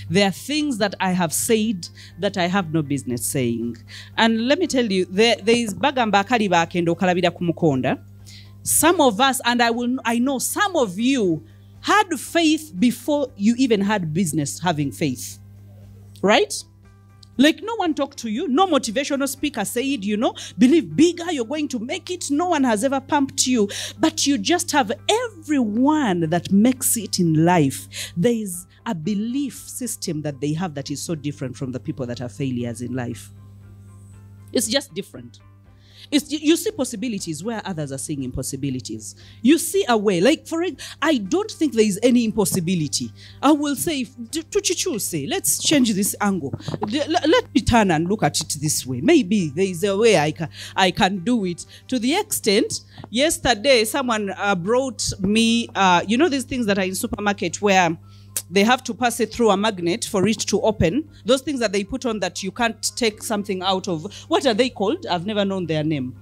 There are things that I have said that I have no business saying. And let me tell you, there is bagamba kaliba kendo kalabida kumukonda. Some of us, and I know some of you, had faith before you even had business having faith. Right? Like no one talked to you. No motivational speaker said, believe bigger, you're going to make it. No one has ever pumped you. But you just have everyone that makes it in life. There is a belief system that they have that is so different from the people that are failures in life. It's just different. You see possibilities where others are seeing impossibilities. You see a way. Like, I don't think there is any impossibility. I will say, let's change this angle. Let me turn and look at it this way. Maybe there is a way I can do it. To the extent, yesterday, someone brought me, these things that are in supermarket where they have to pass it through a magnet for it to open. Those things that they put on that you can't take something out of. What are they called? I've never known their name.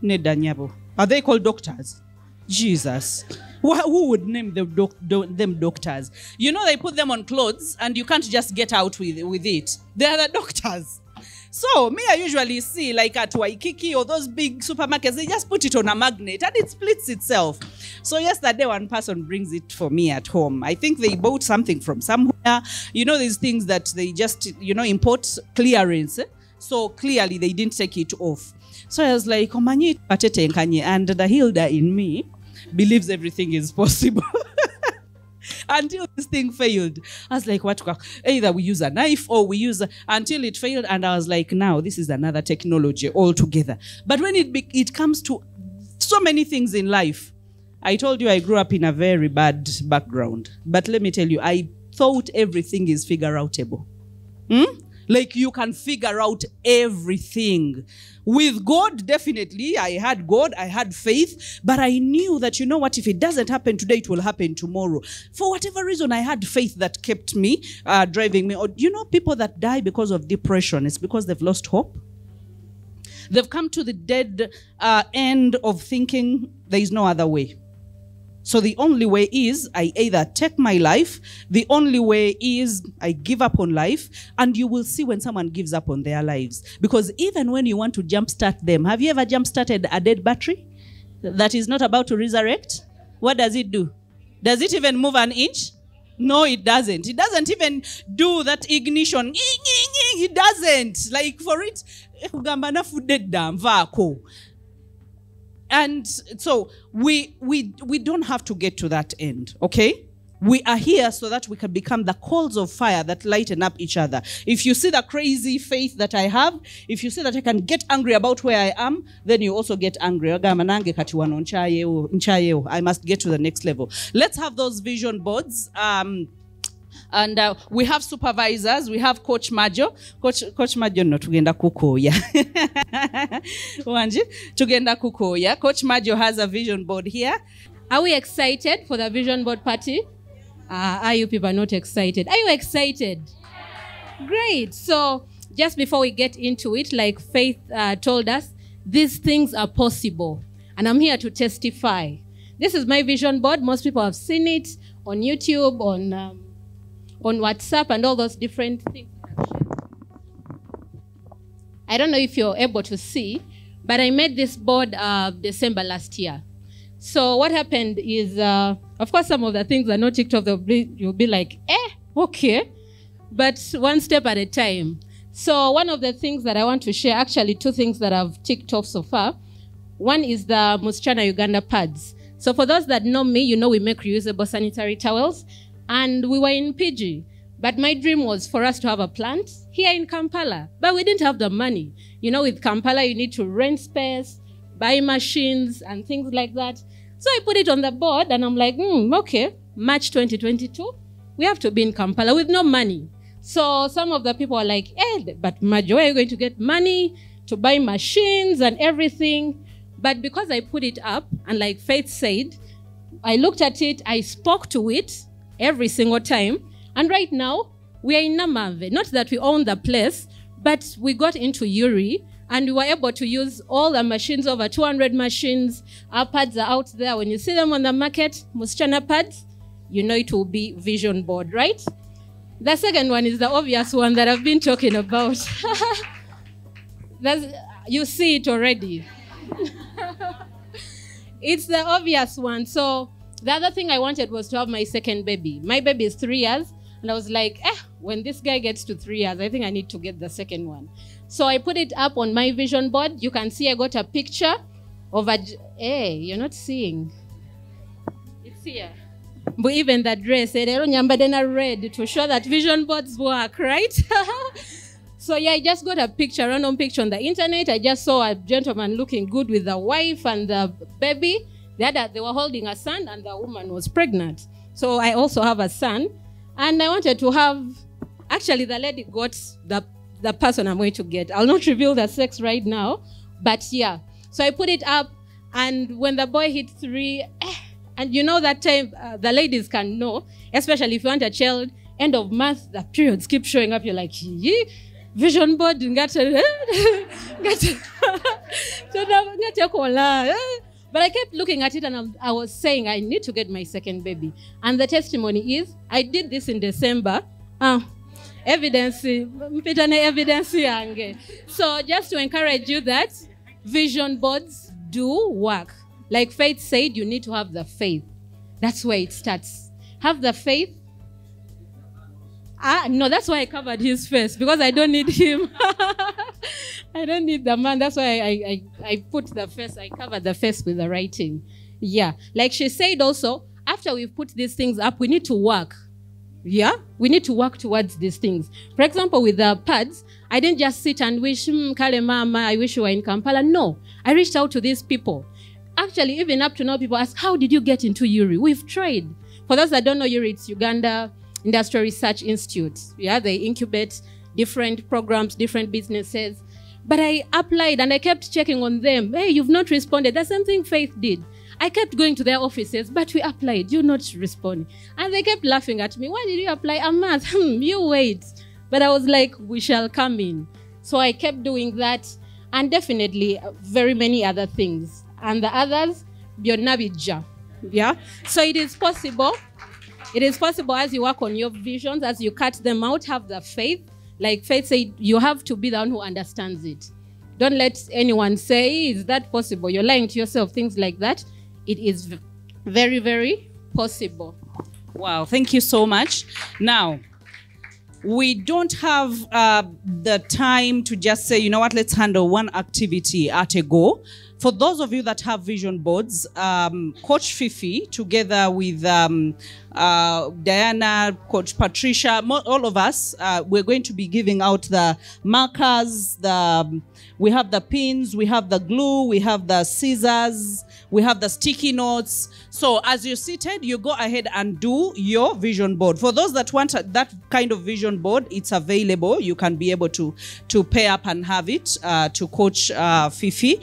Nedanyabo. Are they called doctors? Jesus. Who would name them doctors? They put them on clothes and you can't just get out with it. They are the doctors. So, I usually see like at Waikiki or those big supermarkets, they just put it on a magnet and it splits itself. So yesterday, one person brings it for me at home. I think they bought something from somewhere. These things that they just, import clearance. So clearly they didn't take it off. So I was like, and the Hilda in me believes everything is possible. Until this thing failed. I was like, either we use a knife or we use until it failed. And I was like, now this is another technology altogether. But when it comes to so many things in life, I told you I grew up in a very bad background. But let me tell you, I thought everything is figure-outable. Like you can figure out everything. With God, definitely, I had God, I had faith, but I knew that, if it doesn't happen today, it will happen tomorrow. For whatever reason, I had faith that kept me, driving me. Or, people that die because of depression, it's because they've lost hope. They've come to the dead end of thinking there is no other way. So the only way is I either take my life, the only way is I give up on life, and you will see when someone gives up on their lives. Because even when you want to jumpstart them, have you ever jumpstarted a dead battery that is not about to resurrect? What does it do? Does it even move an inch? No, it doesn't. It doesn't even do that ignition. It doesn't. Like for it, and so we don't have to get to that end, okay? We are here so that we can become the coals of fire that lighten up each other. If you see the crazy faith that I have, if you see that I can get angry about where I am, then you also get angry. I must get to the next level. Let's have those vision boards. And we have supervisors. We have Coach Majo. Coach Majo no tugenda kukoya. Wanji, tugenda kukoya. Coach Majo has a vision board here. Are we excited for the vision board party? Are you people not excited? Are you excited? Great. So just before we get into it, like Faith told us, these things are possible. And I'm here to testify. This is my vision board. Most people have seen it on YouTube, on WhatsApp and all those different things. I don't know if you're able to see, but I made this board December last year. So what happened is, of course, some of the things are not ticked off. You'll be like, okay. But one step at a time. So one of the things that I want to share, actually two things that I've ticked off so far. One is the Musichana Uganda pads. So for those that know me, we make reusable sanitary towels. And we were in PG. But my dream was for us to have a plant here in Kampala. But we didn't have the money. With Kampala, you need to rent space, buy machines, and things like that. So I put it on the board, and I'm like, okay, March 2022, we have to be in Kampala with no money. So some of the people are like, but Majo, where are you going to get money to buy machines and everything? But because I put it up, and like Faith said, I looked at it, I spoke to it, every single time. And right now, we are in Namave. Not that we own the place, but we got into Yuri and we were able to use all the machines, over 200 machines. Our pads are out there. When you see them on the market, Musichana pads, it will be vision board, right? The second one is the obvious one that I've been talking about. You see it already. It's the obvious one. So the other thing I wanted was to have my second baby. My baby is 3 years. And I was like, when this guy gets to 3 years, I think I need to get the second one. So I put it up on my vision board. You can see I got a picture of a... Hey, you're not seeing. It's here. But even the dress, red to show that vision boards work, right? So yeah, I just got a picture, random picture on the internet. I just saw a gentleman looking good with the wife and the baby. They were holding a son and the woman was pregnant. So I also have a son. And I wanted to have... Actually, the lady got the person I'm going to get. I'll not reveal the sex right now. But yeah. So I put it up. And when the boy hit 3... and you know that time, the ladies can know, especially if you want a child, end of month, the periods keep showing up. You're like, vision board, but I kept looking at it and I was saying, I need to get my second baby. And the testimony is, I did this in December. Evidence. So just to encourage you that vision boards do work. Like Faith said, you need to have the faith. That's where it starts. Have the faith. No, that's why I covered his face, because I don't need him. I don't need the man. That's why I put the face, I covered the face with the writing. Yeah. Like she said also, after we've put these things up, we need to work. Yeah? We need to work towards these things. For example, with the pads, I didn't just sit and wish, Kale Mama, I wish you were in Kampala. No. I reached out to these people. Actually, even up to now, people ask, how did you get into URI? We've tried. For those that don't know URI, it's Uganda Industrial Research Institute. Yeah, they incubate different programs, different businesses. But I applied and I kept checking on them. Hey, you've not responded. The same thing Faith did. I kept going to their offices, but we applied. You're not responding. And they kept laughing at me. Why did you apply? A month. You wait. But I was like, we shall come in. So I kept doing that. And definitely very many other things. And the others, Bionabija. Yeah? So it is possible. It is possible as you work on your visions, as you cut them out, have the faith. Like Faith said, you have to be the one who understands it. Don't let anyone say, is that possible? You're lying to yourself, things like that. It is very, very possible. Wow, thank you so much. Now, we don't have the time to just say, you know what, let's handle one activity at a go. For those of you that have vision boards, Coach Fifi, together with Diana, Coach Patricia, all of us, we're going to be giving out the markers, we have the pins, we have the glue, we have the scissors, we have the sticky notes. So as you're seated, you go ahead and do your vision board. For those that want that kind of vision board, it's available. You can be able to pay up and have it to Coach Fifi.